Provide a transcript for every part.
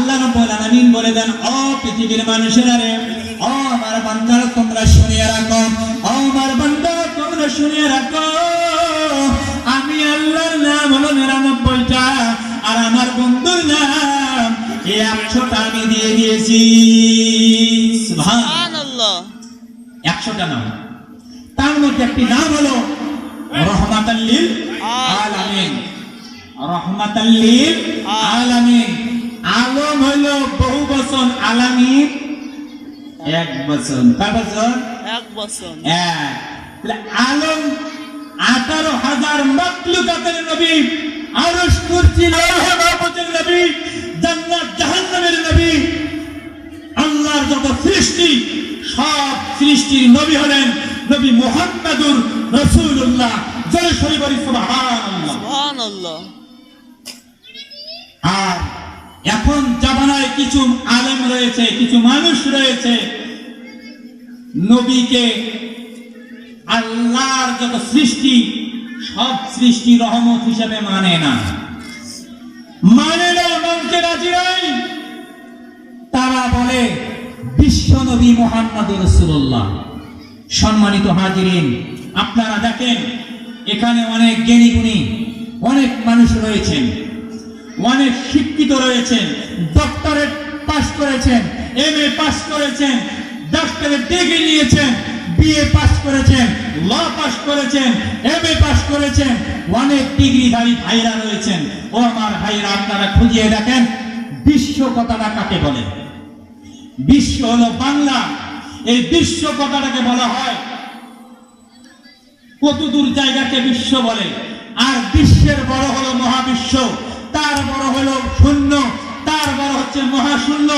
আল্লাহ রাব্বুল আলামিন বলে দেন, ও পৃথিবীর মানুষেরা রে, ও আমার বান্দা তোমরা শুনিয়ে রাখো, ও আমার বান্দা তোমরা শুনিয়ে রাখো, আমি আল্লাহর নাম হলো 99টা, আর আমার বন্ধুর নাম 100টা আমি দিয়ে দিয়েছি। সুবহানাল্লাহ। 100টা নাম, তার মধ্যে একটি নাম হলো রহমাতাল লিল আলামিন। রহমাতাল লিল আলামিন, আলম হলো বহু বচন, আলামিন এক বচন। কয় বচন? এক বচন। আলম 18,000 মাখলুকাতের নবী, আরশ কুরসি লৌহ মাহফুজের নবী, জান্নাত জাহান্নামের নবী, আল্লাহর যত সৃষ্টি সব সৃষ্টির নবী হলেন নবী মুহাম্মাদুর রাসূলুল্লাহ। জয় শরীফ বলি সুবহানাল্লাহ, সুবহানাল্লাহ। আর এখন জামানায় কিছু আলেম রয়েছে, কিছু মানুষ রয়েছে, নবীকে আল্লাহর যত সৃষ্টি সব সৃষ্টি রহমত হিসেবে মানে না, মানতে রাজি নয়। তারা বলে বিশ্ব নবী মুহাম্মদুর রাসূলুল্লাহ। সম্মানিত হাজিরিন, আপনারা দেখেন এখানে অনেক জ্ঞানী গুণী অনেক মানুষ রয়েছেন, অনেক শিক্ষিত রয়েছেন, ডক্টরেট পাস করেছেন, এমএ পাস করেছেন, ডক্টরেট ডিগ্রি নিয়েছেন, বিএ পাস করেছেন, ল পাস করেছেন, এমএ পাস করেছেন, অনেক ডিগ্রিধারী ভাইরা রয়েছেন। ও আমার ভাইরা, আপনারা খুঁজিয়ে দেখেন বিশ্ব কথাটা কাকে বলে? বিশ্ব হলো বাংলা। এই বিশ্ব কথাটাকে বলা হয় কতদূর জায়গাকে বিশ্ব বলে। আর বিশ্বের বড় হলো মহাবিশ্ব, তার বড় হলো শূন্য, তার বড় হচ্ছে মহাশূন্য,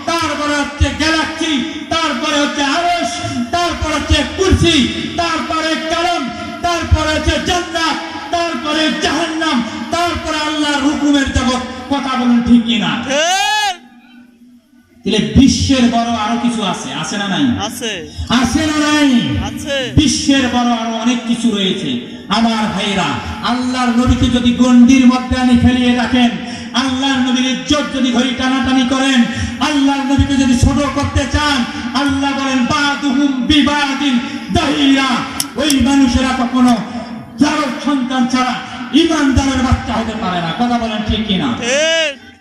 তারপরে হচ্ছে গ্যালাক্সি, তারপরে হচ্ছে আরশ, তারপরে হচ্ছে কুরসি, তারপরে কালাম, তারপরে হচ্ছে জান্নাত, তারপরে জাহান্নাম, তারপরে আল্লাহর হুকুমের জগৎ। কথা বলুন ঠিক কিনা? তাহলে বিশ্বের বড় আরো কিছু আছে, আছে না নাই? আছে। আছে না নাই? আছে। বিশ্বের বড় আরো অনেক কিছু রয়েছে। আমার ভাইরা, আল্লাহর নবীকে যদি গন্ডির মধ্যে আনি ফেলিয়ে রাখেন, আল্লাহর নবীর ইজ্জত যদি ধরে টানাটানি করেন, আল্লাহর নবীকে যদি ছোট করতে চান, আল্লাহ বলেন বাদুহুম বিবাদিন দাহিরা, ওই মানুষেরা কখনো যার সন্তান ছাড়া ইমানদারের বাচ্চা হতে পারে না। কথা বলেন ঠিক কিনা?